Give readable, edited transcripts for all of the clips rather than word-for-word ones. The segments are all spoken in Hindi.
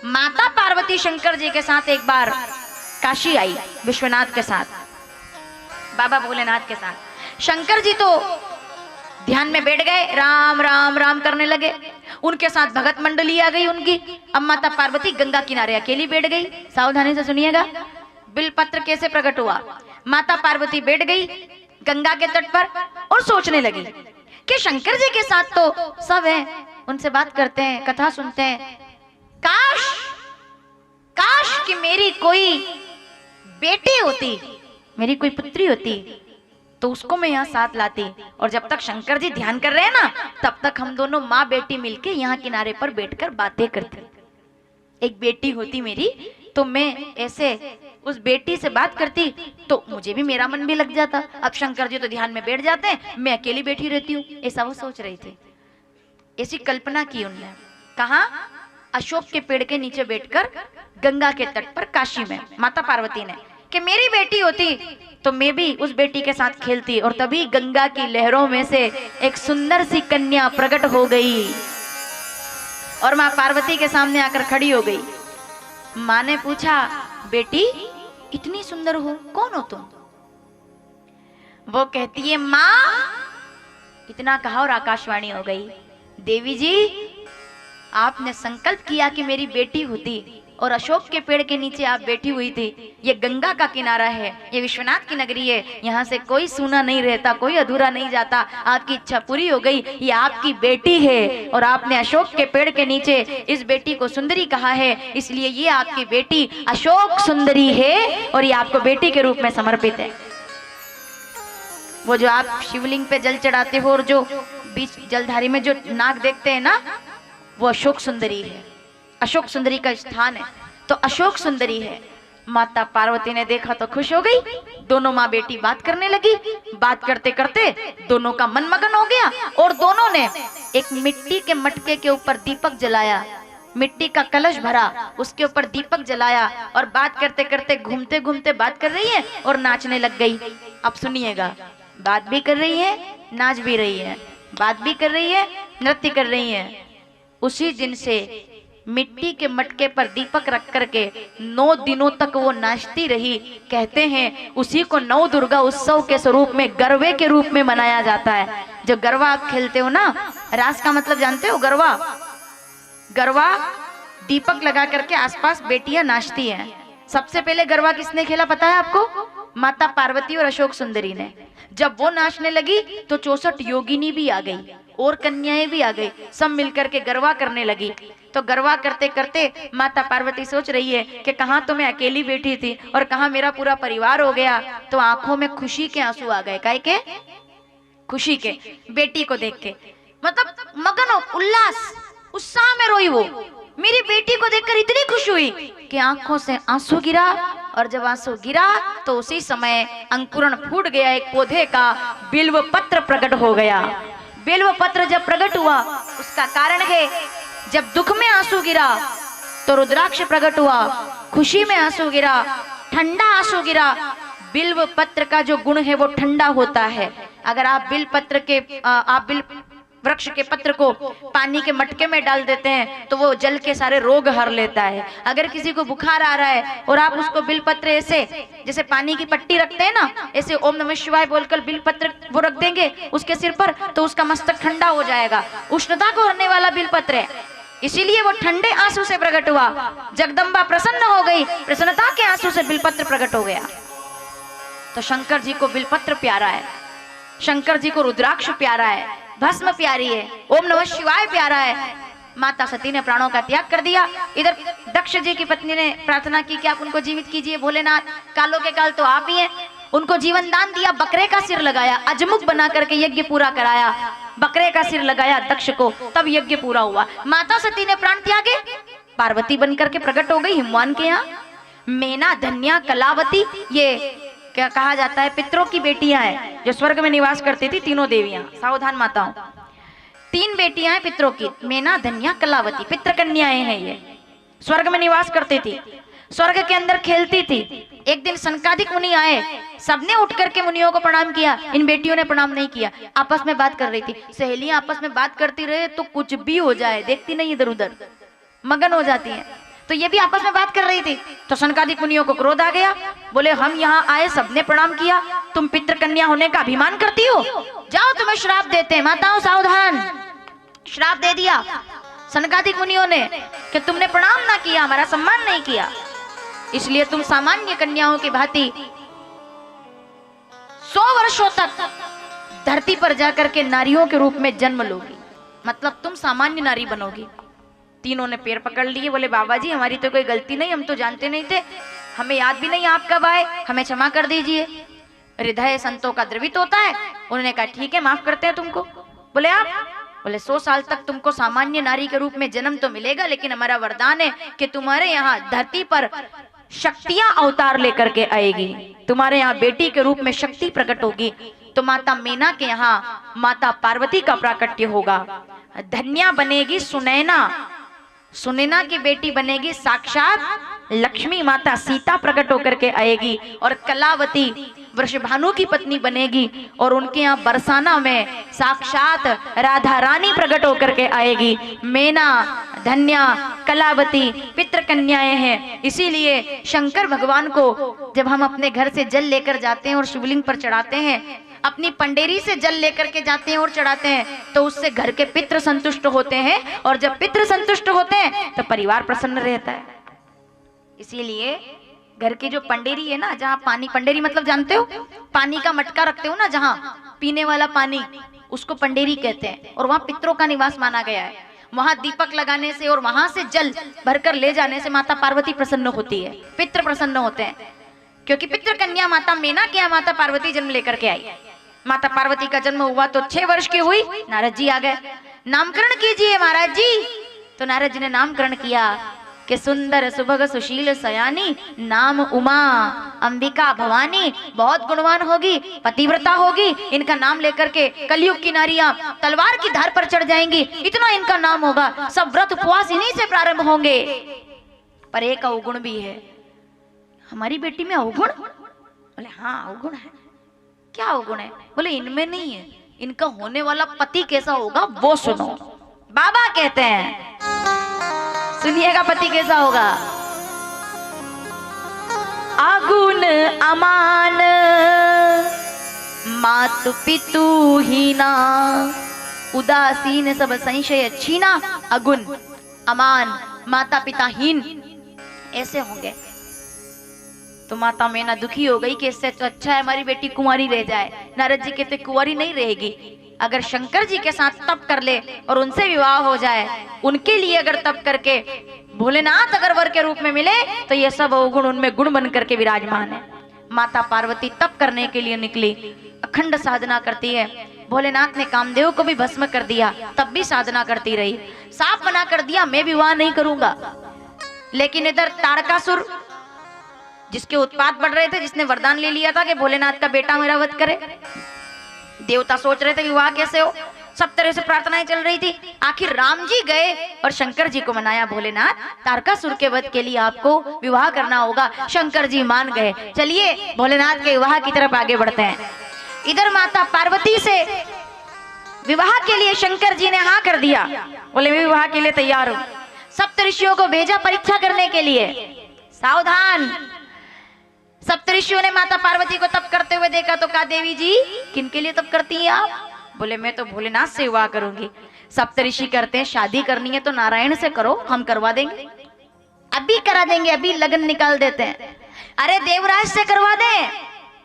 माता पार्वती शंकर जी के साथ एक बार काशी आई, विश्वनाथ के साथ, बाबा भोलेनाथ के साथ। शंकर जी तो ध्यान में बैठ गए, राम राम राम करने लगे। उनके साथ भगत मंडली आ गई उनकी। अब माता पार्वती गंगा किनारे अकेली बैठ गई। सावधानी से सुनिएगा, बिलपत्र कैसे प्रकट हुआ। माता पार्वती बैठ गई गंगा के तट पर और सोचने लगी कि शंकर जी के साथ तो सब है, उनसे बात करते हैं, कथा सुनते हैं। काश काश कि मेरी कोई बेटी होती, मेरी कोई पुत्री होती, तो उसको मैं यहाँ साथ लाती। और जब तक शंकर जी ध्यान कर रहे हैं ना, तब तक हम दोनों माँ बेटी मिलके यहाँ किनारे पर बैठकर बातें करते। एक बेटी होती मेरी, तो मैं ऐसे उस बेटी से बात करती तो मुझे भी, मेरा मन भी लग जाता। अब शंकर जी तो ध्यान में बैठ जाते हैं, मैं अकेली बैठी रहती हूँ। ऐसा वो सोच रही थी, ऐसी कल्पना की उनने। कहा? अशोक के पेड़ के नीचे बैठकर गंगा के तट पर काशी में माता पार्वती ने, कि मेरी बेटी होती तो मैं भी उस बेटी के साथ खेलती। और तभी गंगा की लहरों में से एक सुंदर सी कन्या प्रकट हो गई और माँ पार्वती के सामने आकर खड़ी हो गई। माँ ने पूछा, बेटी इतनी सुंदर हो, कौन हो तुम? वो कहती है, माँ। इतना कहा और आकाशवाणी हो गई, देवी जी आपने संकल्प किया कि मेरी बेटी होती और अशोक के पेड़ के नीचे आप बैठी हुई थी। ये गंगा का किनारा है, ये विश्वनाथ की नगरी है, यहाँ से कोई सूना नहीं रहता, कोई अधूरा नहीं जाता। आपकी इच्छा पूरी हो गई, ये आपकी बेटी है और आपने अशोक के पेड़ के नीचे इस बेटी को सुंदरी कहा है, इसलिए ये आपकी बेटी अशोक सुंदरी है और ये आपको बेटी के रूप में समर्पित है। वो जो आप शिवलिंग पे जल चढ़ाते हो और जो बीच जलधारी में जो नाग देखते हैं ना, वो अशोक सुंदरी है। अशोक सुंदरी का स्थान है, तो अशोक सुंदरी है। माता पार्वती ने देखा तो खुश हो गई। दोनों माँ बेटी बात करने लगी। बात करते करते दोनों का मन मगन हो गया और दोनों ने एक मिट्टी के मटके के ऊपर दीपक जलाया, मिट्टी का कलश भरा, उसके ऊपर दीपक जलाया और बात करते करते घूमते घूमते बात कर रही है और नाचने लग गई। अब सुनिएगा, बात भी कर रही है, नाच भी रही है, बात भी कर रही है, नृत्य कर रही है। उसी दिन से मिट्टी के मटके पर दीपक रख करके 9 दिनों तक वो नाचती रही। कहते हैं उसी को नौ दुर्गा उत्सव के स्वरूप में, गरबे के रूप में मनाया जाता है। जो गरबा आप खेलते हो ना, रास का मतलब जानते हो? गरबा, गरबा दीपक लगा करके आसपास बेटियां नाचती हैं। सबसे पहले गरबा किसने खेला पता है आपको? माता पार्वती और अशोक सुंदरी ने। जब वो नाचने लगी तो 64 योगिनी भी आ गई और कन्याएं भी आ गई, सब मिलकर के गरबा करने लगी। तो गरबा करते करते माता पार्वती सोच रही है कि कहाँ तो मैं अकेली बैठी थी और कहाँ मेरा पूरा परिवार हो गया। तो आंखों में खुशी के आंसू आ गए। काहे के? खुशी के, बेटी को देख के। मतलब मगन हो, उल्लास, उत्साह में रोई वो। मेरी बेटी को देखकर इतनी खुश हुई कि आंखों से आंसू गिरा। और जब आंसू गिरा तो उसी समय अंकुरण फूट गया, एक पौधे का बिल्व पत्र प्रकट हो गया। बिल्व पत्र जब प्रकट हुआ, उसका कारण है जब दुख में आंसू गिरा तो रुद्राक्ष प्रकट हुआ, खुशी में आंसू गिरा, ठंडा आंसू गिरा। बिल्व पत्र का जो गुण है वो ठंडा होता है। अगर आप बिल वृक्ष के पत्र को पानी के मटके में डाल देते हैं तो वो जल के सारे रोग हर लेता है। अगर किसी को बुखार आ रहा है और आप उसको बिलपत्र ऐसे जैसे पानी की पट्टी रखते हैं ना, ऐसे ओम नमः शिवाय बोलकर बिलपत्र वो रख देंगे उसके सिर पर, तो उसका मस्तक ठंडा हो जाएगा। उष्णता को हरने वाला बिलपत्र है, इसीलिए वो ठंडे आंसू से प्रकट हुआ। जगदम्बा प्रसन्न हो गई, प्रसन्नता के आंसू से बिलपत्र प्रकट हो गया। तो शंकर जी को बिलपत्र प्यारा है, शंकर जी को रुद्राक्ष प्यारा है, भस्म प्यारी है, ओम नमः शिवाय प्यारा है। माता सती ने प्राणों का त्याग कर दिया। इधर दक्ष जी की पत्नी ने प्रार्थना की कि आप उनको जीवित कीजिए भोलेनाथ, कालों के काल तो आप ही हैं। उनको जीवन दान दिया, बकरे का सिर लगाया, अजमुख बना करके यज्ञ पूरा कराया, बकरे का सिर लगाया दक्ष को, तब यज्ञ पूरा हुआ। माता सती ने प्राण त्यागे, पार्वती बनकर के प्रकट हो गई हिमवान के यहाँ। मेना, धन्या, कलावती, ये क्या कहा जाता है, पितरों की बेटियां हैं जो स्वर्ग में निवास करती थी। तीनों देवियां, सावधान माताओं, 3 बेटियां हैं पितरों की, मेना, धन्या, कलावती, पितृ कन्याएं हैं। ये स्वर्ग में निवास करती थी, स्वर्ग के अंदर खेलती थी। एक दिन सनकादिक मुनि आए, सबने उठ करके मुनियों को प्रणाम किया, इन बेटियों ने प्रणाम नहीं किया। आपस में बात कर रही थी, सहेलियां आपस में बात करती रहे तो कुछ भी हो जाए, देखती नहीं इधर उधर, मगन हो जाती हैं। तो ये भी आपस में बात कर रही थी। तो सनकादिक मुनियों को क्रोध आ गया, बोले हम यहाँ आए, सबने प्रणाम किया, तुम पितृ कन्या होने का अभिमान करती हो, जाओ तुम्हें श्राप देते हैं, माताओं सावधान। श्राप दे दिया सनकादिक मुनियों ने कि तुमने प्रणाम ना किया, हमारा सम्मान नहीं किया, इसलिए तुम सामान्य कन्याओं की भांति 100 वर्षों तक धरती पर जाकर के नारियों के रूप में जन्म लोगी, मतलब तुम सामान्य नारी बनोगी। तीनों ने पैर पकड़ लिए, बोले बाबा जी हमारी तो कोई गलती नहीं, हम तो जानते नहीं थे, हमें याद भी नहीं आप कब आए, हमें क्षमा कर दीजिए। हृदय संतों का द्रवित होता है। उन्होंने कहा ठीक है, माफ करते हैं तुमको। बोले आप? बोले 100 साल तक तुमको सामान्य नारी के रूप में जन्म तो मिलेगा, लेकिन हमारा वरदान है कि तुम्हारे यहाँ धरती पर शक्तियां अवतार लेकर के आएगी, तुम्हारे यहाँ बेटी के रूप में शक्ति प्रकट होगी। तो माता मेना के यहाँ माता पार्वती का प्राकट्य होगा। धन्या बनेगी सुनैना, सुनैना की बेटी बनेगी साक्षात लक्ष्मी माता सीता प्रकट होकर के आएगी, और कलावती वृषभानु की पत्नी बनेगी, और उनके यहाँ बरसाना में साक्षात राधा रानी प्रकट होकर के आएगी। मेना, धन्या, कलावती पितृ कन्याएं हैं। इसीलिए शंकर भगवान को जब हम अपने घर से जल लेकर जाते हैं और शिवलिंग पर चढ़ाते हैं, अपनी पंडेरी से जल लेकर के जाते हैं और चढ़ाते हैं, तो उससे घर के पितृ संतुष्ट होते हैं, और जब पितृ संतुष्ट होते हैं तो परिवार प्रसन्न रहता है। इसीलिए घर की जो पंडेरी है ना, जहाँ पानी, पंडेरी मतलब जानते हो, पानी का मटका रखते हो ना, जहाँ पीने वाला पानी, उसको पंडेरी कहते हैं, और वहाँ पितरों का निवास माना गया है। वहां दीपक लगाने से और वहां से जल भरकर ले जाने से माता पार्वती प्रसन्न होती है, पितृ प्रसन्न होते हैं, क्योंकि पितृ कन्या माता मेना के यहाँ माता पार्वती जन्म लेकर के आई। माता पार्वती का जन्म हुआ तो 6 वर्ष की हुई, नारद जी आ गए, नामकरण कीजिए महाराज जी। तो नारद जी ने नामकरण किया कि सुंदर सुभग सुशील सयानी, नाम उमा अंबिका भवानी, बहुत गुणवान होगी, पतिव्रता होगी, इनका नाम लेकर के कलयुग की नारियां तलवार की धार पर चढ़ जाएंगी, इतना इनका नाम होगा, सब व्रत उपवास इन्हीं से प्रारंभ होंगे। पर एक अवगुण भी है, हमारी बेटी में अवगुण? बोले हाँ अवगुण है। क्या अवगुण है? बोले इनमें नहीं है, इनका होने वाला पति कैसा होगा वो सुनो। बाबा कहते हैं, सुनिएगा पति कैसा होगा। अगुण अमान मातु पितु हीना, उदासीन सब संशय छीना। अगुण अमान माता पिता हीन ऐसे होंगे। तो माता मेना दुखी हो गई कि इससे तो अच्छा है हमारी बेटी कुंवारी रह जाए। नारद जी कहते कुंवारी नहीं रहेगी, अगर शंकर जी के साथ तप कर ले और उनसे विवाह हो जाए, उनके लिए अगर तप करके भोलेनाथ अगर वर के रूप में मिले, तो ये सब अवगुण उनमें गुण बन करके विराजमान है। माता पार्वती तप करने के लिए निकली, अखंड साधना करती है। भोलेनाथ ने कामदेव को भी भस्म कर दिया, तब भी साधना करती रही। साफ मना कर दिया मैं विवाह नहीं करूंगा। लेकिन इधर तारकासुर, जिसके उत्पात बढ़ रहे थे, जिसने वरदान ले लिया था कि भोलेनाथ का बेटा मेरा वध करे, देवता सोच रहे थे विवाह कैसे हो, सब तरह से प्रार्थनाएं चल रही थी। आखिर राम जी गए और शंकर जी को मनाया, भोलेनाथ तारकासुर के वध के लिए आपको विवाह करना होगा। शंकर जी मान गए। चलिए भोलेनाथ के विवाह की तरफ आगे बढ़ते हैं। इधर माता पार्वती से विवाह के लिए शंकर जी ने हाँ कर दिया, बोले मैं विवाह के लिए तैयार हूं। सप्तऋषियों को भेजा परीक्षा करने के लिए। सावधान, सप्तऋषियों ने माता पार्वती को तप करते हुए देखा तो कहा देवी जी किनके लिए तप करती हैं आप? बोले मैं तो भोलेनाथ से विवाह करूंगी। सप्तऋषि करते हैं शादी करनी है तो नारायण से करो, हम करवा देंगे, अभी करा देंगे, अभी लगन निकाल देते हैं। अरे देवराज से करवा दें,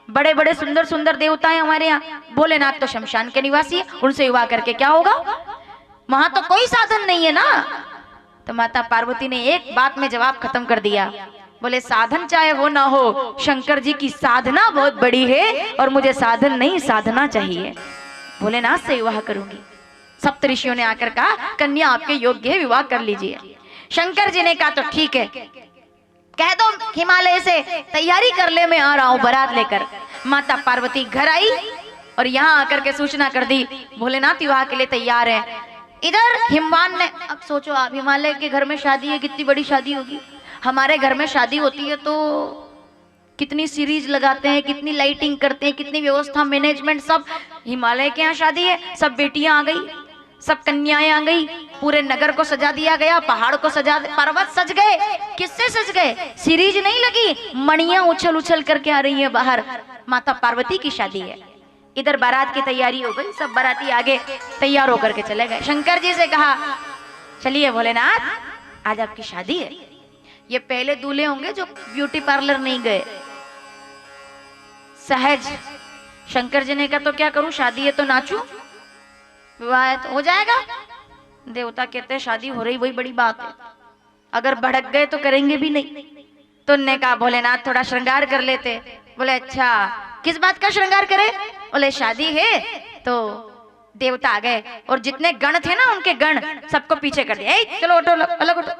बड़े बड़े सुंदर सुंदर देवता है हमारे यहाँ। भोलेनाथ तो शमशान के निवासी है, उनसे विवाह करके क्या होगा, वहां तो कोई साधन नहीं है ना। तो माता पार्वती ने एक बात में जवाब खत्म कर दिया, बोले साधन चाहे हो ना हो, शंकर जी की साधना बहुत बड़ी है और मुझे साधन नहीं साधना चाहिए, भोलेनाथ से विवाह करूंगी। सप्तऋषियों ने आकर कहा कन्या आपके योग्य है, विवाह कर लीजिए। शंकर जी ने कहा तो ठीक है, कह दो हिमालय से तैयारी कर ले, मैं आ रहा हूं बारात लेकर। माता पार्वती घर आई और यहाँ आकर के सूचना कर दी भोलेनाथ विवाह के लिए तैयार है। इधर हिमवान ने, अब सोचो आप हिमालय के घर में शादी है, कितनी बड़ी शादी होगी। हमारे घर में शादी होती है तो कितनी सीरीज लगाते हैं, कितनी लाइटिंग करते हैं, कितनी व्यवस्था मैनेजमेंट, सब हिमालय के यहाँ शादी है, सब बेटियां आ गई, सब कन्याएं आ गई, पूरे नगर को सजा दिया गया, पहाड़ को सजा, पर्वत सज गए। किससे सज गए? सीरीज नहीं लगी, मणियां उछल उछल करके आ रही है बाहर। माता पार्वती की शादी है। इधर बारात की तैयारी हो गई, सब बाराती आगे तैयार होकर के चले गए। शंकर जी से कहा चलिए भोलेनाथ आज आपकी शादी है। ये पहले दूल्हे होंगे जो ब्यूटी पार्लर नहीं गए, सहज। शंकर जी ने कहा तो क्या करूं, शादी है तो नाचूं, विवाह तो हो जाएगा। देवता कहते हैं शादी हो रही वही बड़ी बात है, अगर भड़क गए तो करेंगे भी नहीं। तो उन्होंने कहा भोलेनाथ थोड़ा श्रृंगार कर लेते। बोले अच्छा किस बात का श्रृंगार करे? बोले शादी है। तो देवता आ गए और जितने गण थे ना उनके गण सबको पीछे कर दिया। चलो उठो, अलग उठो,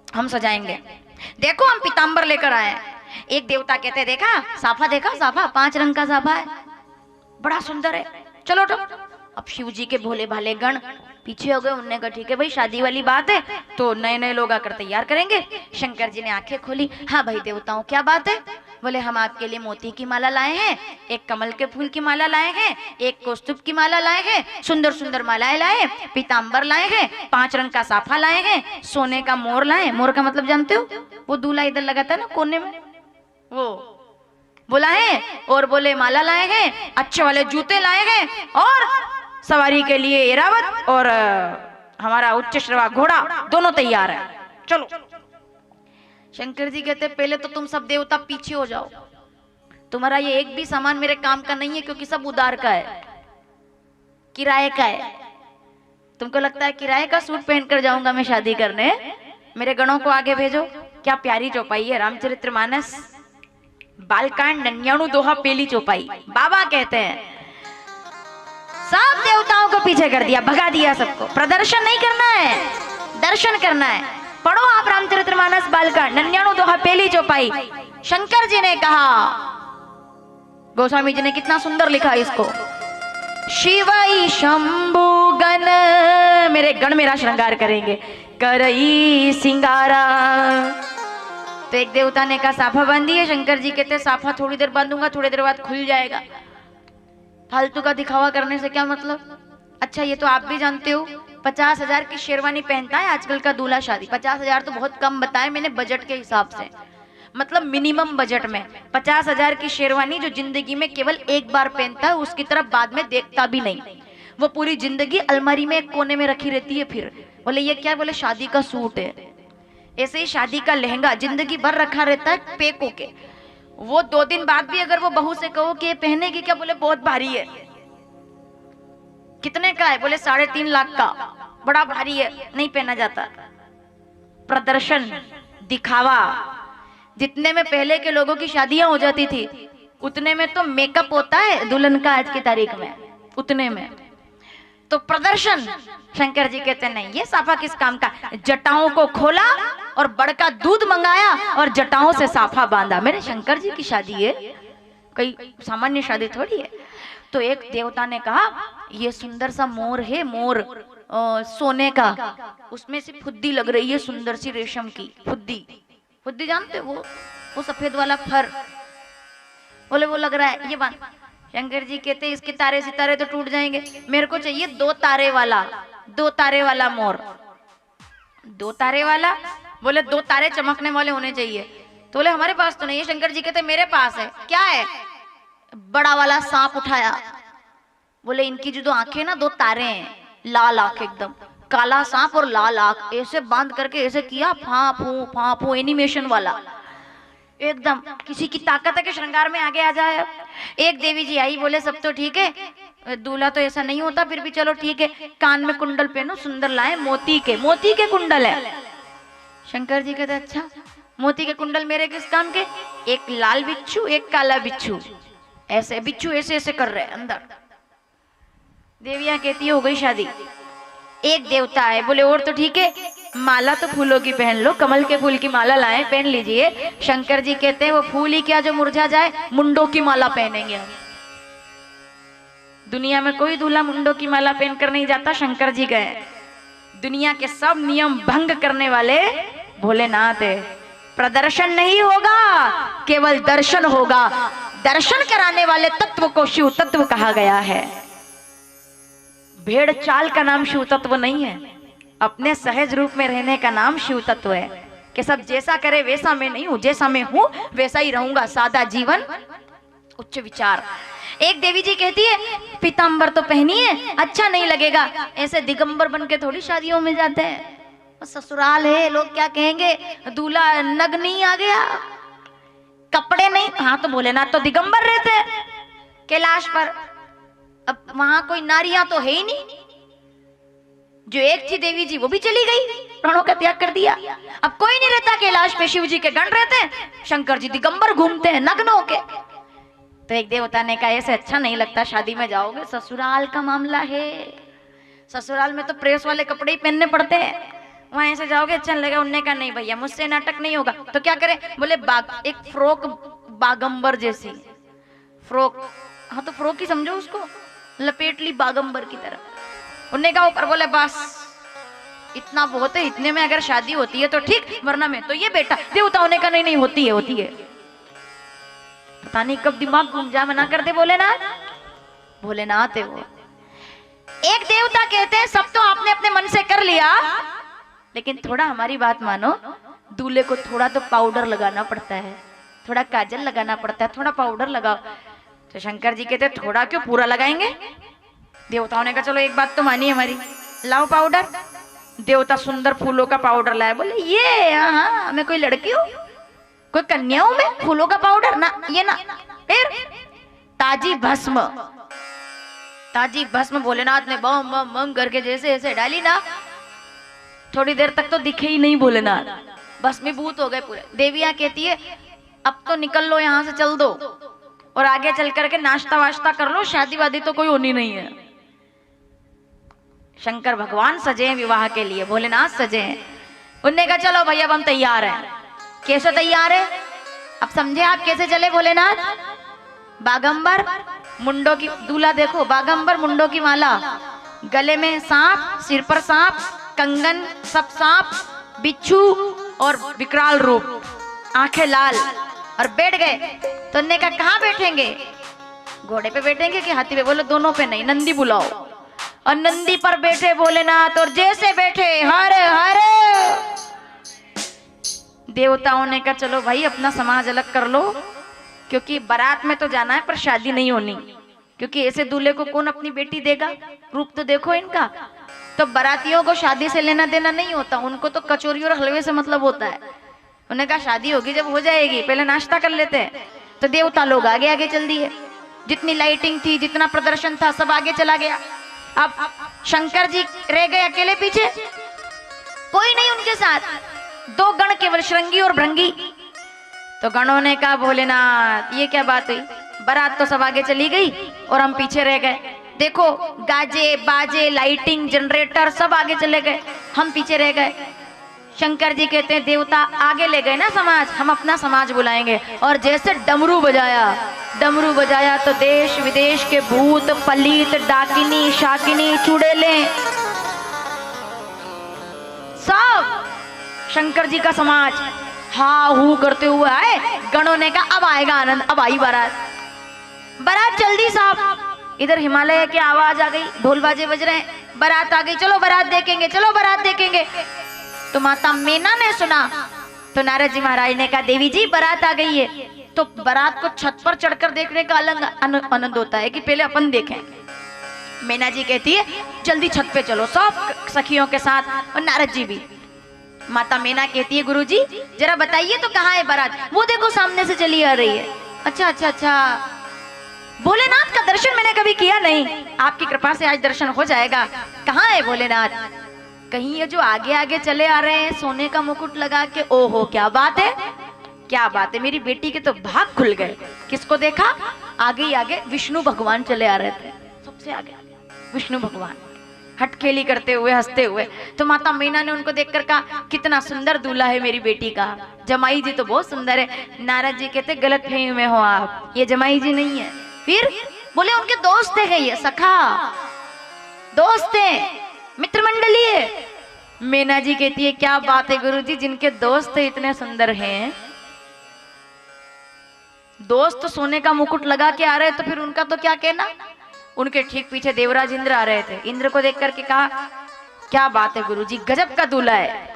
हम सजाएंगे। देखो हम पीताम्बर लेकर आए हैं। एक देवता कहते देखा साफा, देखा साफा, 5 रंग का साफा है, बड़ा सुंदर है, चलो उठो। अब शिव जी के भोले भाले गण पीछे हो गए। उनने कहा ठीक है भाई शादी वाली बात है तो नए नए लोग आकर तैयार करेंगे। शंकर जी ने आंखें खोली, हाँ भाई देवताओं क्या बात है? बोले हम आपके लिए मोती की माला लाए हैं, एक कमल के फूल की माला लाए हैं, एक कौस्तुभ की माला लाए हैं, सुंदर सुंदर मालाएं लाए, पीताम्बर लाए हैं, 5 रंग का साफा लाए हैं, सोने का मोर लाए। मोर का मतलब जानते हो? वो दूल्हा इधर लगाता है ना कोने में, वो बोला है। और बोले माला लाए हैं, अच्छे वाले जूते लाए हैं, और सवारी के लिए एरावत और हमारा उच्च श्रवा घोड़ा दोनों तैयार है, चलो। शंकर जी कहते पहले तो तुम सब देवता पीछे हो जाओ, तुम्हारा ये एक भी सामान मेरे काम का नहीं है, क्योंकि सब उधार का है, किराए का है। तुमको लगता है किराए का सूट पहनकर जाऊंगा मैं शादी करने? मेरे गणों को आगे भेजो। क्या प्यारी चौपाई है, रामचरितमानस बालकांड 99 दोहा पहली चौपाई। बाबा कहते हैं सब देवताओं को पीछे कर दिया, भगा दिया सबको। प्रदर्शन नहीं करना है, दर्शन करना है। पढ़ो आप रामचरितमानस बालकांड 99 दोहा पहली चौपाई। शंकर जी ने कहा, गोस्वामी जी ने कितना सुंदर लिखा इसको, शिवई शंभु गण, मेरे गण मेरा श्रृंगार करेंगे, करई सिंगारा। तो एक देवता ने कहा साफा बांधी है। शंकर जी कहते साफा थोड़ी देर बांधूंगा, थोड़ी देर बाद खुल जाएगा, फालतू का दिखावा करने से क्या मतलब। अच्छा ये तो आप भी जानते हो 50,000 की शेरवानी पहनता है आजकल का दूल्हा शादी। 50,000 तो बहुत कम बताए मैंने बजट के हिसाब से, मतलब मिनिमम बजट में 50,000 की शेरवानी जो जिंदगी में केवल एक बार पहनता है, उसकी तरफ बाद में देखता भी नहीं, वो पूरी जिंदगी अलमारी में एक कोने में रखी रहती है। फिर बोले ये क्या? बोले शादी का सूट है। ऐसे ही शादी का लहंगा जिंदगी भर रखा रहता है पैक होके, वो 2 दिन बाद भी अगर वो बहू से कहो कि ये पहनेगी क्या? बोले बहुत भारी है। कितने का है? बोले 3.5 लाख का, बड़ा भारी है, नहीं पहना जाता। प्रदर्शन, दिखावा। जितने में पहले के लोगों की शादियां हो जाती थी उतने में तो मेकअप होता है दुल्हन का आज की तारीख में, उतने में तो प्रदर्शन। शंकर जी कहते नहीं ये साफा किस काम का? जटाओं को खोला और बड़का दूध मंगाया और जटाओं से साफा बांधा। मेरे शंकर जी की शादी है, कोई सामान्य शादी थोड़ी है। तो एक देवता ने कहा ये सुंदर सा मोर है, मोर सोने का, उसमें से फुद्दी लग रही है सुंदर सी रेशम की फुद्दी। फुद्दी जानते हो वो सफेद वाला फर? बोले वो लग रहा है, ये बात। शंकर जी कहते इसके तारे सितारे तो टूट जाएंगे, मेरे को चाहिए 2 तारे वाला मोर। 2 तारे वाला? बोले 2 तारे चमकने वाले होने चाहिए। तो बोले हमारे पास तो नहीं है। शंकर जी कहते मेरे पास है। क्या है? बड़ा वाला सांप उठाया। बोले इनकी जो 2 आंखें ना 2 तारे हैं, लाल आंख, एकदम काला सांप और लाल आंख, ऐसे बांध करके ऐसे किया, फांफू एनिमेशन वाला, एकदम किसी की ताकत है कि श्रृंगार में आगे आ जाए। एक देवी जी आई, बोले सब तो ठीक है, दूल्हा तो ऐसा नहीं होता, फिर भी चलो ठीक है, कान में कुंडल पहनो, सुंदर लाए, मोती के कुंडल है। शंकर जी कहते अच्छा मोती के कुंडल मेरे किस काम के? एक लाल बिच्छू एक काला बिच्छू, ऐसे बिच्छू ऐसे ऐसे कर रहे अंदर। देवियां कहती हो गई शादी। एक देवता है, बोले और तो ठीक है, माला तो फूलों की पहन लो, कमल के फूल की माला लाए, पहन लीजिए। शंकर जी कहते हैं वो फूल ही क्या जो मुरझा जाए, मुंडों की माला पहनेंगे हम। दुनिया में कोई दूल्हा मुंडों की माला पहनकर नहीं जाता, शंकर जी गए। दुनिया के सब नियम भंग करने वाले भोलेनाथ है। प्रदर्शन नहीं होगा, केवल दर्शन होगा। दर्शन कराने वाले तत्व को शिव तत्व कहा गया है। भेड़ चाल का नाम शिव तत्व नहीं है, अपने सहज रूप में रहने का नाम शिव तत्व है कि सब जैसा करे वैसा मैं नहीं हूं, जैसा मैं हूं वैसा ही रहूंगा, सादा जीवन उच्च विचार। एक देवी जी कहती है पीतांबर तो पहनिए, अच्छा नहीं लगेगा, ऐसे दिगंबर बन के थोड़ी शादियों में जाते हैं, ससुराल है लोग क्या कहेंगे, दूल्हा नग नहीं आ गया, कपड़े नहीं। हाँ तो भोलेनाथ तो दिगंबर रहते हैं कैलाश पर, अब वहां कोई नारियां तो है ही नहीं, जो एक थी देवी जी वो भी चली गई, प्राणों का त्याग कर दिया, अब कोई नहीं रहता कैलाश पे, शिव जी के गण रहते हैं, शंकर जी दिगंबर घूमते हैं नग्न होके। तो एक देवता ने कहा ऐसे अच्छा नहीं लगता, शादी में जाओगे ससुराल का मामला है, ससुराल में तो प्रेस वाले कपड़े ही पहनने पड़ते हैं, वहां ऐसे जाओगे अच्छा लगेगा। उनने कहा नहीं भैया मुझसे नाटक नहीं होगा, तो क्या करें, बोले एक फ्रॉक बागंबर जैसी फ्रॉक, हाँ तो फ्रॉक ही समझो उसको, लपेट ली बागंबर की तरह। उनने कहा ऊपर, बोले बस इतना बहुत है, इतने में अगर शादी होती है तो ठीक, वरना में तो ये बेटा देवताओं ने कहा नहीं नहीं होती है होती है। पता नहीं कब दिमाग घूम जा, मना कर दे भोलेनाथ, भोलेनाथ है वो। एक देवता कहते हैं सब तो आपने अपने मन से कर लिया, लेकिन थोड़ा हमारी बात मानो, दूल्हे को थोड़ा तो पाउडर लगाना पड़ता है, थोड़ा काजल लगाना पड़ता है, थोड़ा पाउडर लगाओ। तो शंकर जी कहते थोड़ा क्यों, पूरा लगाएंगे। देवताओं ने कहा चलो एक बात तो मानिए हमारी, लाओ पाउडर। देवता सुंदर फूलों का पाउडर लाया, बोले ये हाँ मैं कोई लड़की हूँ, कोई कन्या हूं मैं, फूलों का पाउडर ना, ये ना। फिर ताजी भस्म, ताजी भस्म भोलेनाथ ने बम बम बम करके जैसे ऐसे डाली ना, थोड़ी देर तक तो दिखे ही नहीं भोलेनाथ, भस्मीभूत हो गए पूरे। देवियां कहती है अब तो निकल लो यहाँ से, चल दो और आगे चल करके नाश्ता वाश्ता कर लो, शादी वादी तो कोई होनी नहीं है। शंकर भगवान सजे हैं विवाह के लिए, भोलेनाथ सजे हैं। उनने कहा चलो भैया अब हम तैयार हैं। कैसे तैयार है, अब समझे आप कैसे चले भोलेनाथ। बागंबर मुंडों की, दूल्हा देखो बागंबर मुंडों की माला, गले में सांप, सिर पर सांप, कंगन सब सांप, बिच्छू और विकराल रूप, आंखें लाल, और बैठ गए। तो उन्होंने कहा कहाँ बैठेंगे, घोड़े पे बैठेंगे कि हाथी पे, बोले दोनों पे नहीं, नंदी बुलाओ। और नंदी पर बैठे भोलेनाथ, और जैसे बैठे हरे हरे। देवताओं ने कहा चलो भाई अपना समाज अलग कर लो, क्योंकि बारात में तो जाना है पर शादी नहीं होनी, क्योंकि ऐसे दूल्हे को कौन अपनी बेटी देगा, रूप तो देखो इनका। तो बारातियों को शादी से लेना देना नहीं होता, उनको तो कचौरी और हलवे से मतलब होता है। उन्होंने कहा शादी होगी जब हो जाएगी, पहले नाश्ता कर लेते हैं। तो देवता लोग आगे आगे चल दिए, जितनी लाइटिंग थी, जितना प्रदर्शन था, सब आगे चला गया। अब शंकर जी रह गए अकेले पीछे, कोई नहीं उनके साथ, दो गण केवल, श्रृंगी और भृंगी। तो गणों ने कहा भोलेनाथ ये क्या बात हुई, बारात तो सब आगे चली गई और हम पीछे रह गए। देखो गाजे बाजे लाइटिंग जनरेटर सब आगे चले गए, हम पीछे रह गए। शंकर जी कहते हैं देवता आगे ले गए ना समाज, हम अपना समाज बुलाएंगे। और जैसे डमरू बजाया, डमरू बजाया तो देश विदेश के भूत पलीत डाकिनी शाकिनी चुड़ैले सब शंकर जी का समाज हा हू करते हुए आए। गणों ने कहा अब आएगा आनंद, अब आई बारात। बारात जल्दी साहब, इधर हिमालय की आवाज आ गई, ढोल बाजे बज रहे हैं, बारात आ गई, चलो बारात देखेंगे, चलो बारात देखेंगे। तो माता मीना ने सुना तो नारद जी महाराज ने कहा देवी जी बारात आ गई है। तो बारात को छत पर चढ़कर देखने का अलग आनंद होता है कि पहले अपन देखें। मीना जी कहती है जल्दी छत पे चलो सब सखियों के साथ, और नारद जी भी। माता मीना कहती है गुरुजी जरा बताइए तो कहाँ है बारात, वो देखो सामने से चली आ रही है। अच्छा अच्छा अच्छा, भोलेनाथ का दर्शन मैंने कभी किया नहीं, आपकी कृपा से आज दर्शन हो जाएगा। कहाँ है भोलेनाथ, कहीं ये जो आगे आगे चले आ रहे हैं सोने का मुकुट लगा के, ओहो क्या बात है, क्या बात है, मेरी बेटी के तो भाग खुल गए। किसको देखा, आगे ही आगे विष्णु भगवान चले आ रहे थे, सबसे आगे विष्णु भगवान हटखेली करते हुए हंसते हुए। तो माता मीना ने उनको देखकर कहा कितना सुंदर दूल्हा है मेरी बेटी का, जमाई जी तो बहुत सुंदर है। नारद जी कहते गलत फहमी में हो आप, ये जमाई जी नहीं है। फिर बोले उनके दोस्त है, ये सखा दोस्त है, मित्र मंडली है। मीना जी कहती है क्या बात है गुरुजी, जिनके दोस्त इतने सुंदर हैं, दोस्त सोने का मुकुट लगा के आ रहे तो फिर उनका तो क्या कहना। उनके ठीक पीछे देवराज इंद्र आ रहे थे। इंद्र को देख करके कहा, क्या बात है गुरुजी, गजब का दूल्हा है।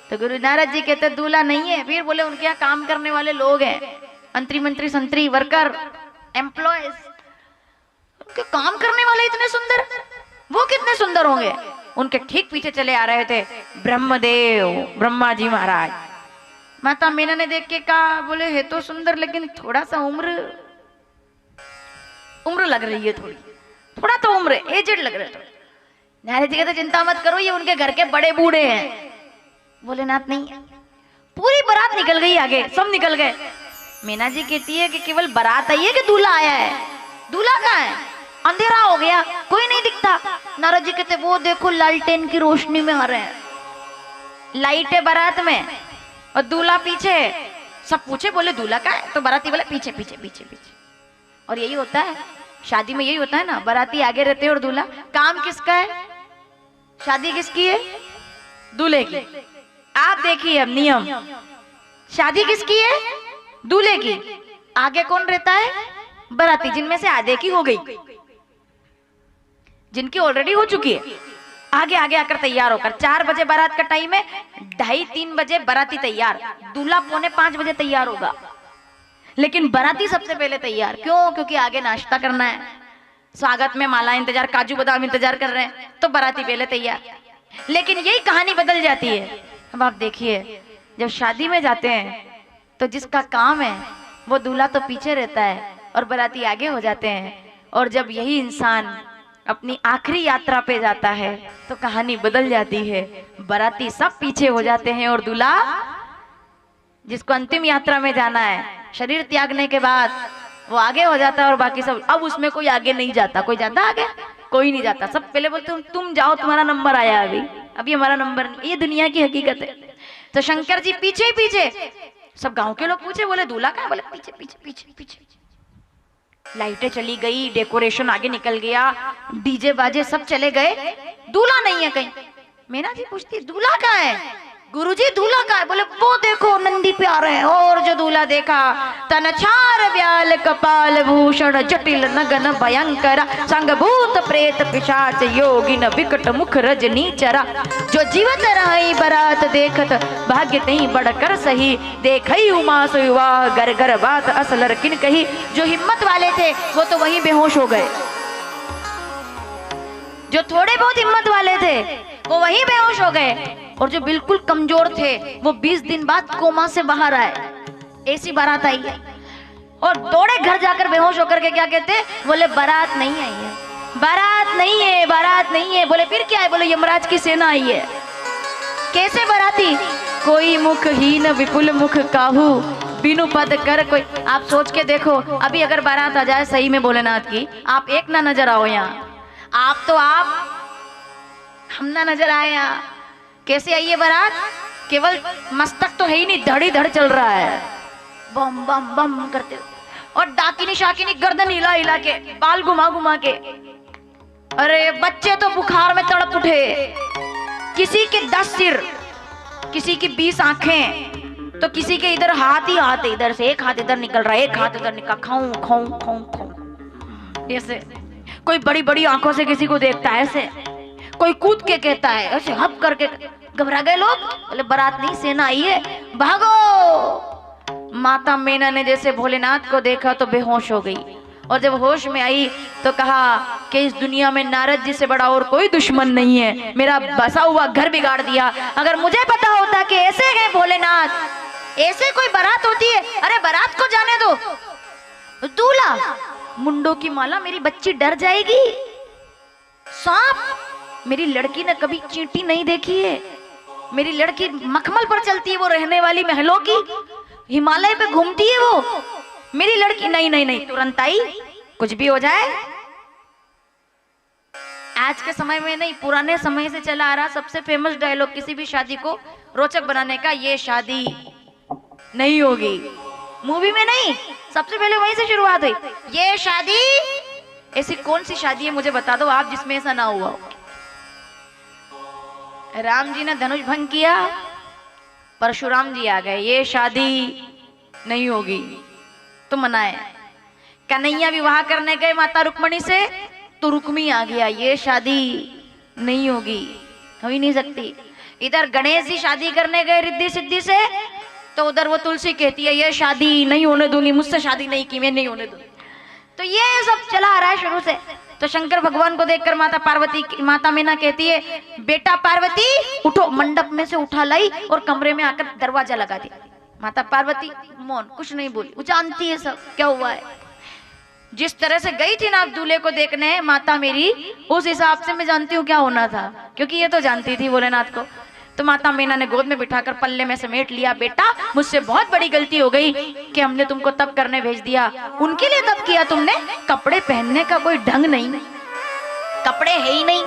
तो गुरु नारद जी कहते दूल्हा नहीं है। फिर बोले उनके यहाँ काम करने वाले लोग हैं, मंत्री मंत्री संतरी वर्कर एम्प्लॉयज, उनके काम करने वाले इतने सुंदर, वो कितने सुंदर होंगे। उनके ठीक पीछे चले आ रहे थे ब्रह्मदेव, ब्रह्मा जी महाराज। माता मीना ने देख के कहा, बोले है तो सुंदर लेकिन थोड़ा सा उम्र लग रही है, थोड़ा तो उम्र एजेड लग रहा है। नारद जी कहते चिंता मत करो, ये उनके घर के बड़े बूढ़े हैं। भोलेनाथ नहीं, पूरी बारात निकल गई, आगे सब निकल गए। मीना जी कहती है कि केवल बारात आई है कि दूल्हा आया है? दूल्हा कहाँ है? अंधेरा हो गया, कोई नहीं दिखता। नारद जी कहते वो देखो लालटेन की रोशनी में आ रहे हैं, लाइट है बारात में और दूल्हा पीछे। सब पूछे, बोले दूल्हा कहाँ है? तो बाराती बोले पीछे पीछे पीछे पीछे। और यही होता है शादी में, यही होता है ना, बाराती आगे रहते हैं और दूल्हा। काम किसका है? शादी किसकी है? दूल्हे की। आप देखिए अब नियम, शादी किसकी है? दूल्हे की। आगे कौन रहता है? बाराती। जिनमें से आधे की हो गई, जिनकी ऑलरेडी हो चुकी है, आगे आगे आकर तैयार होकर 4 बजे बारात का टाइम है, 2:30-3 बजे बाराती तैयार, दूल्हा 4:45 बजे तैयार होगा। लेकिन बाराती सबसे पहले तैयार, क्यों? क्योंकि आगे नाश्ता करना है, स्वागत में माला इंतजार, काजू बादाम इंतजार कर रहे हैं, तो बाराती पहले तैयार। लेकिन यही कहानी बदल जाती है। अब आप देखिए, जब शादी में जाते हैं तो जिसका काम है वो दूल्हा तो पीछे रहता है और बाराती आगे हो जाते हैं। और जब यही इंसान अपनी आखिरी यात्रा पे जाता है तो कहानी बदल जाती है। बाराती सब पीछे हो जाते हैं और दूल्हा, जिसको अंतिम यात्रा में जाना है शरीर त्यागने के बाद, वो आगे हो जाता है और बाकी सब, अब उसमें कोई आगे नहीं जाता। कोई जाता आगे? कोई नहीं जाता। सब पहले बोलते तुम जाओ, तुम्हारा नंबर आया, अभी हमारा नंबर नहीं। ये दुनिया की हकीकत है। तो शंकर जी पीछे ही पीछे। सब गांव के लोग पूछे, बोले दूल्हा कहाँ? बोले पीछे पीछे पीछे पीछे। लाइटें चली गई, डेकोरेशन आगे निकल गया, डीजे बाजे सब चले गए, दूल्हा नहीं है कहीं। मीना जी पूछती दूल्हा कहाँ है? गुरुजी दूल्हा कहाँ है? बोले वो देखो नंदी पे आ रहे हैं। और जो दूल्हा देखा, तन छार व्याल कपाल भूषण जटिल नगन भयंकर संग भूत प्रेत पिशाच योगिन विकट मुख रजनी चरा। जो जीवत रही बरात देखत भाग्य नहीं बढ़कर सही, देखई उमा सुविवाह गर गर बात असलर किन कही। जो हिम्मत वाले थे वो तो वहीं बेहोश हो गए, जो थोड़े बहुत हिम्मत वाले थे वो वहीं बेहोश हो गए, और जो बिल्कुल कमजोर थे वो 20 दिन बाद कोमा से बाहर आए। ऐसी बारात आई है। और दौड़े घर जाकर बेहोश होकर के क्या कहते? बोले बारात नहीं आई है, बारात नहीं है, बारात नहीं है। बोले फिर क्या है? बोले यमराज की सेना आई है। कैसे बाराती? कोई मुखहीन विपुल मुख काहू बिनु पद कर कोई। आप सोच के देखो, अभी अगर बारात आ जाए सही में भोलेनाथ की, आप एक ना नजर आओ यहाँ, आप तो आप, हम ना नजर आए यहाँ। कैसे आई है बारात? केवल मस्तक तो है ही नहीं, धड़ी धड़ चल रहा है, बम बम बम करते, और डाकिनी शाकिनी गर्दन हिला हिला के, बाल घुमा घुमा के। अरे बच्चे तो बुखार में तड़प उठे, किसी के 10 सिर, किसी की 20 आंखें, तो किसी के इधर हाथ ही हाथ, इधर से एक हाथ इधर निकल रहा है, एक हाथ इधर निकल, खाऊं खाऊं खाऊं खाऊं ऐसे। कोई बड़ी बड़ी आंखों से किसी को देखता है ऐसे, कोई कूद के कहता है ऐसे, हप करके। घबरा गए लोग, बोले बारात नहीं, सेना आई है, भागो। माता मीना ने जैसे भोलेनाथ को देखा तो बेहोश हो गई, और जब होश में आई तो कहा कि इस दुनिया में नारद जी से बड़ा और कोई दुश्मन नहीं है, मेरा बसा हुआ घर बिगाड़ दिया। अगर मुझे पता होता कि ऐसे है भोलेनाथ, ऐसे कोई बारात होती है, अरे बारात को जाने दो, दूल्हा मुंडों की माला, मेरी बच्ची डर जाएगी। सांप, मेरी लड़की ने कभी चींटी नहीं देखी है, मेरी लड़की मखमल पर चलती है, वो रहने वाली महलों की, हिमालय पे घूमती है वो, मेरी लड़की नहीं नहीं नहीं। तुरंत आई, कुछ भी हो जाए। आज के समय में नहीं, पुराने समय से चला आ रहा सबसे फेमस डायलॉग किसी भी शादी को रोचक बनाने का, ये शादी नहीं होगी। मूवी में नहीं, सबसे पहले वहीं से शुरुआत हुई, ये शादी। ऐसी कौन सी शादी है मुझे बता दो आप जिसमें ऐसा ना हुआ हो। राम जी ने धनुष भंग किया, परशुराम जी आ गए, ये शादी नहीं होगी, तो मनाए। कन्हैया विवाह करने गए माता रुक्मणी से, तो रुक्मी आ गया, ये शादी नहीं होगी, हो ही नहीं सकती। इधर गणेश जी शादी करने गए रिद्धि सिद्धि से, तो उधर वो तुलसी कहती है ये शादी नहीं होने दूंगी, मुझसे शादी नहीं की, मैं नहीं होने दूंगी। तो ये सब चला आ रहा है शुरू से। तो शंकर भगवान को देखकर माता मीना कहती है, बेटा पार्वती उठो, मंडप में से उठा लाई और कमरे में आकर दरवाजा लगा दिया। माता पार्वती मौन, कुछ नहीं बोली, वो जानती है सब क्या हुआ है। जिस तरह से गई थी ना आप दूल्हे को देखने माता मेरी, उस हिसाब से मैं जानती हूँ क्या होना था, क्योंकि ये तो जानती थी भोलेनाथ को। तो माता मीना ने गोद में बिठाकर पल्ले में समेट लिया, बेटा मुझसे बहुत बड़ी गलती हो गई कि हमने तुमको तप करने भेज दिया। उनके लिए तप किया तुमने, कपड़े पहनने का कोई ढंग नहीं, कपड़े है ही नहीं।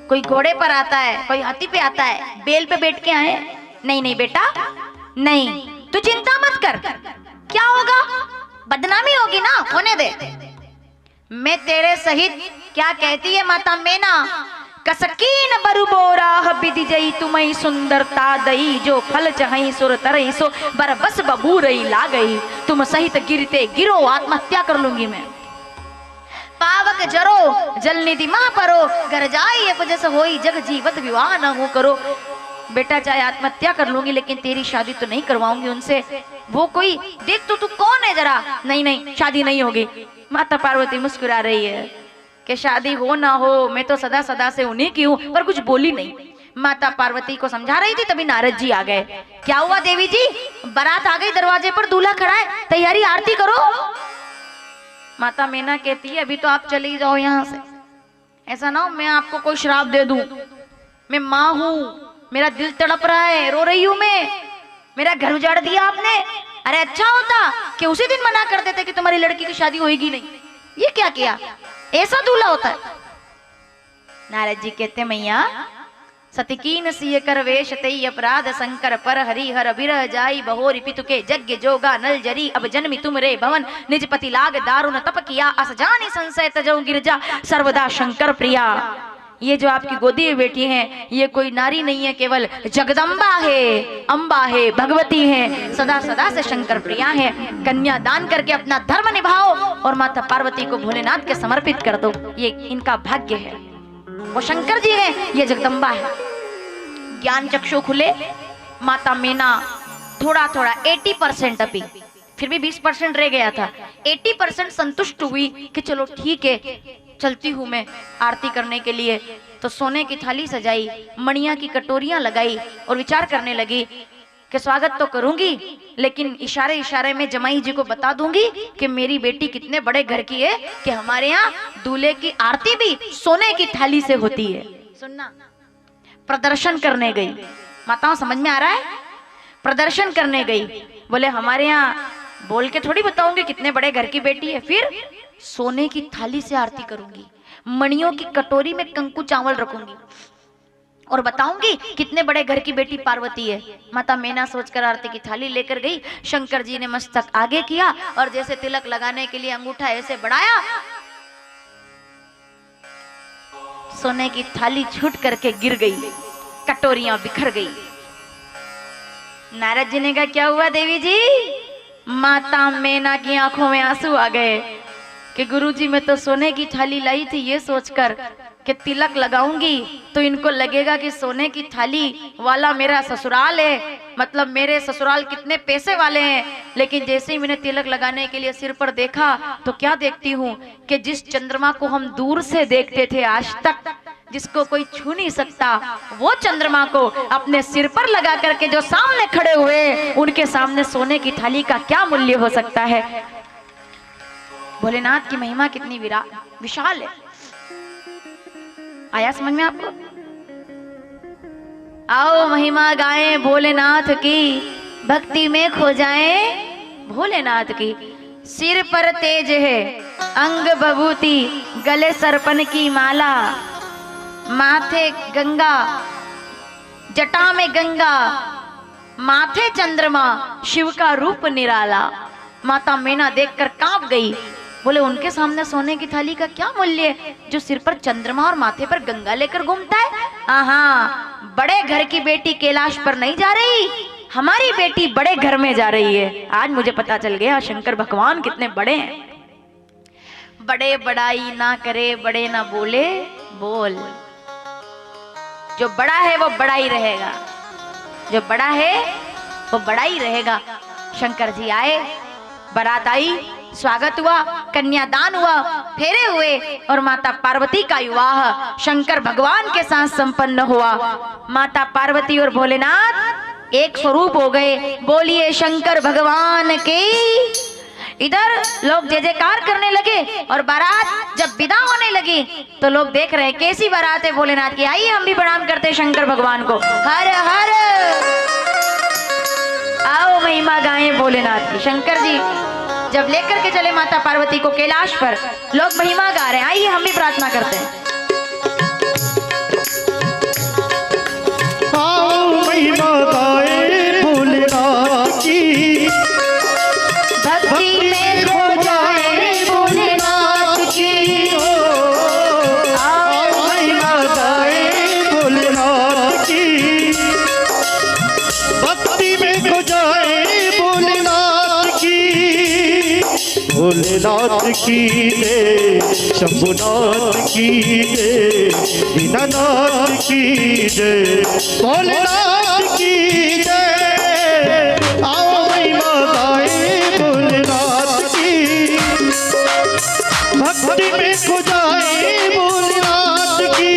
कोई घोड़े पर आता है, कोई हाथी पे आता है, बेल पे बैठ के आए, नहीं नहीं बेटा नहीं, तू चिंता मत कर, क्या होगा, बदनामी होगी ना, होने दे। मैं तेरे सहित, क्या कहती है माता मीना, कसकीन बरु बोरा बिधि जई तुम्हें सुंदरता दई, जो फल चहई सुर तरई सो बरबस बबू रही ला गई, तुम सहित गिरते गिरो, आत्महत्या कर लूंगी मैं। पावक जरो जल निधि मां परो, घर जाई अपजस होई जग जीवत विवाह न हो करो। बेटा चाहे आत्महत्या कर लूंगी लेकिन तेरी शादी तो नहीं करवाऊंगी उनसे। वो कोई देख तो तू कौन है जरा, नहीं नहीं शादी नहीं होगी। माता पार्वती मुस्कुरा रही है कि शादी हो ना हो मैं तो सदा सदा से उन्हीं की हूँ, पर कुछ बोली नहीं। माता पार्वती को समझा रही थी, तभी नारद जी आ गए। क्या हुआ देवी जी, बारात आ गई, दरवाजे पर दूल्हा खड़ा है, तैयारी आरती करो। माता मीना कहती है अभी तो आप चली जाओ यहाँ से, ऐसा ना हो मैं आपको कोई श्राप दे दूं। मैं माँ हूँ, मेरा दिल तड़प रहा है, रो रही हूँ मैं, मेरा घर उजाड़ दिया आपने। अरे अच्छा होता कि उसी दिन मना कर देते कि तुम्हारी लड़की की शादी होगी नहीं, ये क्या किया, ऐसा दूल्हा होता है। नारद जी कहते मैया सतिकीन सिय कर वेश तई अपराध शंकर पर हरि हर बिरह जाई बहोरी पितु के यज्ञ जोगा नल जरी, अब जन्मी तुम रे भवन निज पति लाग दारुण तप किया, अस जानी संशय तजौ गिरजा सर्वदा शंकर प्रिया। ये जो आपकी गोदी में बैठी हैं ये कोई नारी नहीं है, केवल जगदम्बा है, अम्बा है, भगवती है, सदा सदा से शंकर प्रिया है। कन्या दान करके अपना धर्म निभाओ और माता पार्वती को भोलेनाथ के समर्पित कर दो, ये इनका भाग्य है। वो शंकर जी है, ये जगदम्बा है। ज्ञान चक्षु खुले, माता मीना थोड़ा थोड़ा 80% अभी, फिर भी 20% रह गया था, 80% संतुष्ट हुई कि चलो ठीक है चलती हूँ मैं आरती करने के लिए। तो सोने की थाली सजाई, मणिया की कटोरियां लगाई और विचार करने लगी कि स्वागत तो करूंगी लेकिन इशारे इशारे में जमाई जी को बता दूंगी कि मेरी बेटी कितने बड़े घर की है कि हमारे यहाँ दूल्हे की आरती भी सोने की थाली से होती है। सुनना, प्रदर्शन करने गई, माताओं समझ में आ रहा है, प्रदर्शन करने गई। बोले हमारे यहाँ बोल के थोड़ी बताऊंगी कितने बड़े घर की बेटी है, फिर सोने की थाली से आरती करूंगी, मणियों की कटोरी में कंकु चावल रखूंगी और बताऊंगी कितने बड़े घर की बेटी पार्वती है। माता मीना सोचकर आरती की थाली लेकर गई। शंकर जी ने मस्तक आगे किया और जैसे तिलक लगाने के लिए अंगूठा ऐसे बढ़ाया, सोने की थाली छूट करके गिर गई, कटोरियां बिखर गई। नारद जी ने कहा क्या हुआ देवी जी? माता मीना की आंखों में आंसू आ गए कि गुरुजी मैं तो सोने की थाली लाई थी ये सोचकर कि तिलक लगाऊंगी तो इनको लगेगा कि सोने की थाली वाला मेरा ससुराल है, मतलब मेरे ससुराल कितने पैसे वाले हैं। लेकिन जैसे ही मैंने तिलक लगाने के लिए सिर पर देखा तो क्या देखती हूँ कि जिस चंद्रमा को हम दूर से देखते थे आज तक, जिसको कोई छू नहीं सकता, वो चंद्रमा को अपने सिर पर लगा करके जो सामने खड़े हुए, उनके सामने सोने की थाली का क्या मूल्य हो सकता है। भोलेनाथ की महिमा कितनी विशाल है। आया समझ में आपको? आओ महिमा गाएं भोलेनाथ की, भक्ति में खो जाएं भोलेनाथ की। सिर पर तेज है, अंग भभूति, गले सरपन की माला, माथे गंगा, जटा में गंगा, माथे चंद्रमा, शिव का रूप निराला। माता मीना देखकर कांप गई। बोले उनके सामने सोने की थाली का क्या मूल्य है जो सिर पर चंद्रमा और माथे पर गंगा लेकर घूमता है। हाँ, बड़े घर की बेटी कैलाश पर नहीं जा रही, हमारी बेटी बड़े घर में जा रही है। आज मुझे पता चल गया शंकर भगवान कितने बड़े हैं। बड़े बड़ाई ना करे, बड़े ना बोले बोल। जो बड़ा है वो बड़ा ही रहेगा, जो बड़ा है वो बड़ा ही रहेगा। शंकर जी आए, बारात आई, स्वागत हुआ, कन्यादान हुआ, फेरे हुए और माता पार्वती का विवाह शंकर भगवान के साथ संपन्न हुआ। माता पार्वती और भोलेनाथ एक स्वरूप हो गए। बोलिए शंकर भगवान के। इधर लोग जय जयकार करने लगे और बारात जब विदा होने लगी तो लोग देख रहे हैं कैसी बारात है भोलेनाथ की। आइए हम भी प्रणाम करते हैं शंकर भगवान को। हर हर, आओ महिमा गाएं भोलेनाथ की। शंकर जी जब लेकर के चले माता पार्वती को कैलाश पर, लोग महिमा गा रहे हैं। आइए हम भी प्रार्थना करते हैं। आओ महिमा गाए भोलेनाथ की, भक्ति में खो जाए भोलेनाथ की। आओ महिमा गाए भोलेनाथ की, भक्ति में खो जाए भोलेनाथ की। भोलेनाथ की जय, शंभुनाथ की जय, दीनानाथ की जय, भोलेनाथ की जय। आओ महिमा गाए भोलेनाथ की, भक्ति में खो जाए भोलेनाथ की।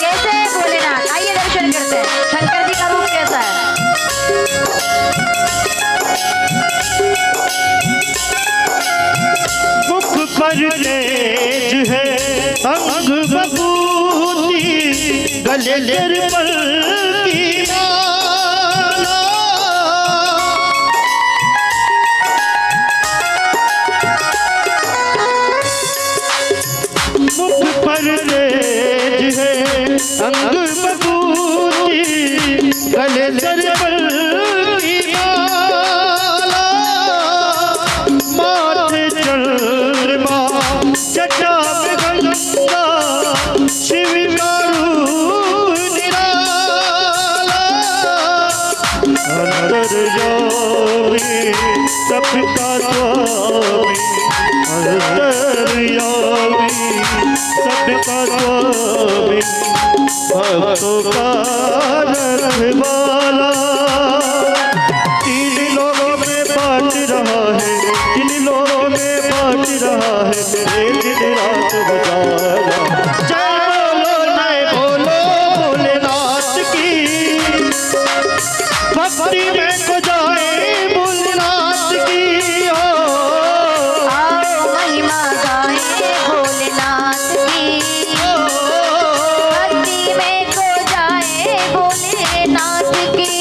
कैसे है भोलेनाथ? आइए दर्शन करते हैं शंकर जी का रूप कैसा है। मुख पर तेज है अंग बबूती, गले निर्मल की माला। मुख पर तेज है अंग बबूती, गले निर्मल की माला। माथे चंद्रमा, जटा में गंगा, शिव का रूप निराला। अंतर्यामी सबका स्वामी, अंतर्यामी सबका स्वामी, भक्तों का रखवाला। तीन लोगों में बांट रहा है, तीन लोगों में बांट रहा है, एक दिन रात उजाला। जय बोलो जय बोलो भोलेनाथ की, भक्ति में खो जाए भोलेनाथ की। आओ महिमा गाए भोलेनाथ की, भक्ति में खो जाए भोलेनाथ की।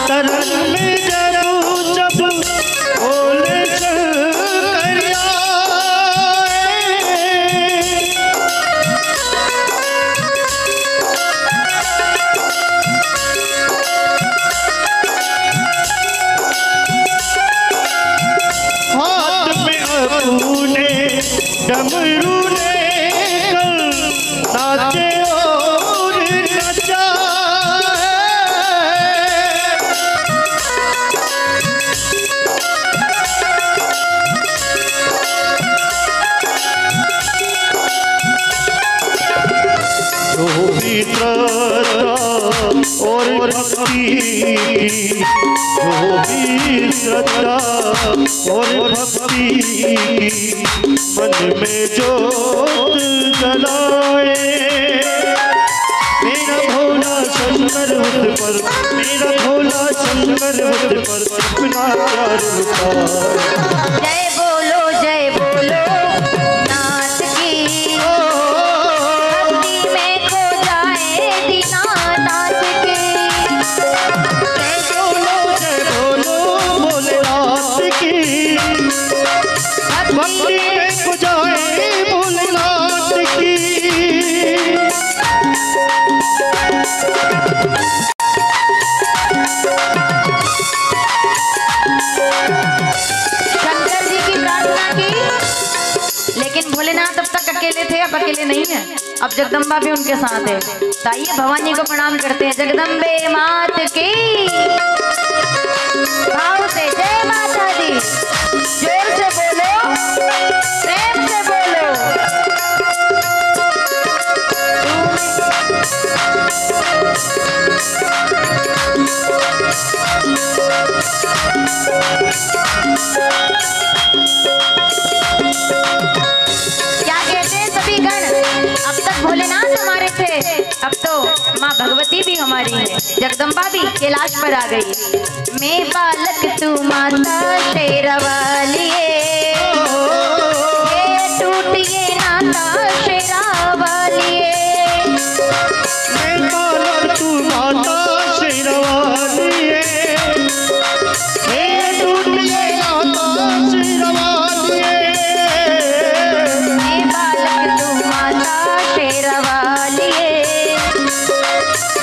तरन में जरूर जब बोले शंकर आए, श्रद्धा और भक्ति की, जो भी श्रद्धा और भक्ति की मन में जोत जलाए। मेरा भोला शंकर मुझ पर, मेरा भोला शंकर मुझ पर अपना प्यार लुटाए। जय बोलो नाथ की, भक्ति में खो जाए दीनानाथ की। जय बोलो भोलेनाथ की, भक्ति में खो जाए भोलेनाथ की। शंकर जी की प्रार्थना की, लेकिन भोलेनाथ अब तक अकेले थे, अब अकेले नहीं है, अब जगदम्बा भी उनके साथ है। तो आइए भवानी को प्रणाम करते हैं। जगदम्बे मात की, भाव से जय माता दी, जोर से बोलो, प्रेम से बोलो। क्या कहते हैं सभी गण, अब तक भोलेनाथ हमारे थे, अब तो माँ भगवती भी हमारी है, जगदम्बा भी कैलाश पर आ गई। मैं बालक तू माता शेरवालिए, ये टूटिए नाता शेरावालिए। मैं बालक तू माता शेरवालिए, हे टूटिए नाता शेरवालिए। मैं बालक तू माता शेरवालिए,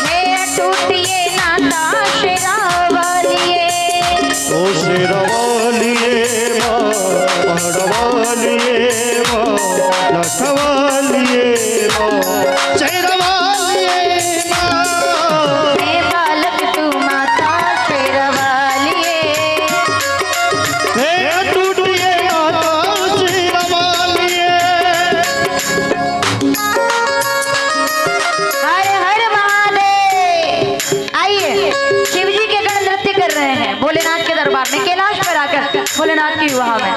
हे टूटिए नाता शेरावालिए। ओ शेरवालिए माँ, पहाड़वालिए माँ, लखवालिए माँ, शेरवालिए माँ। मैं बालक तू माता शेरवालिए, हे टूटिए नाता शेरवालिए। हर हर महादेव। आइए, शिव जी के गण नृत्य कर रहे हैं भोलेनाथ के दरबार में, कैलाश पर आकर भोलेनाथ की विवाह में।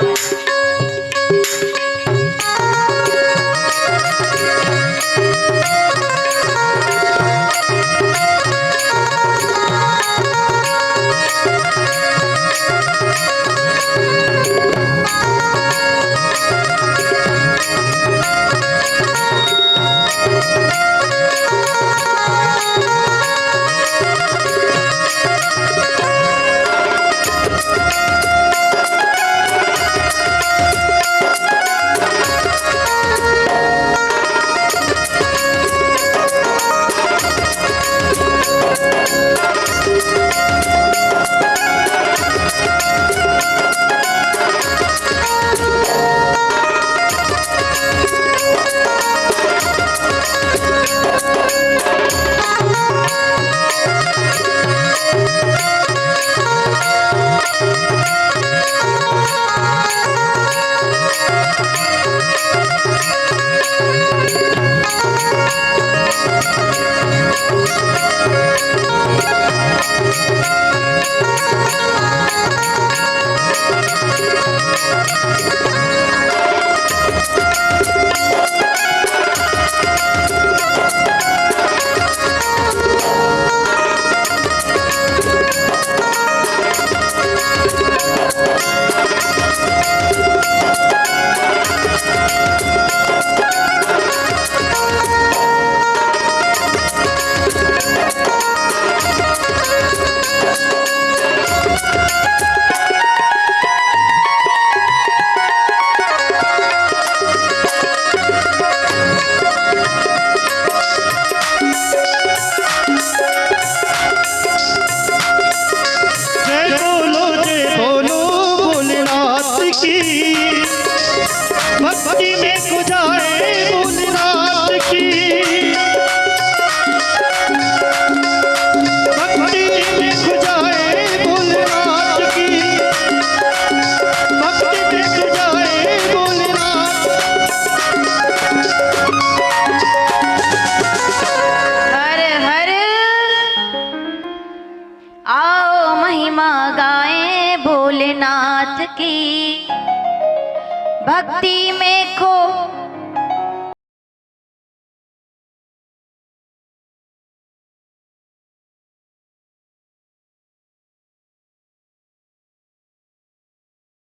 गाएं भोलेनाथ की, भक्ति में खो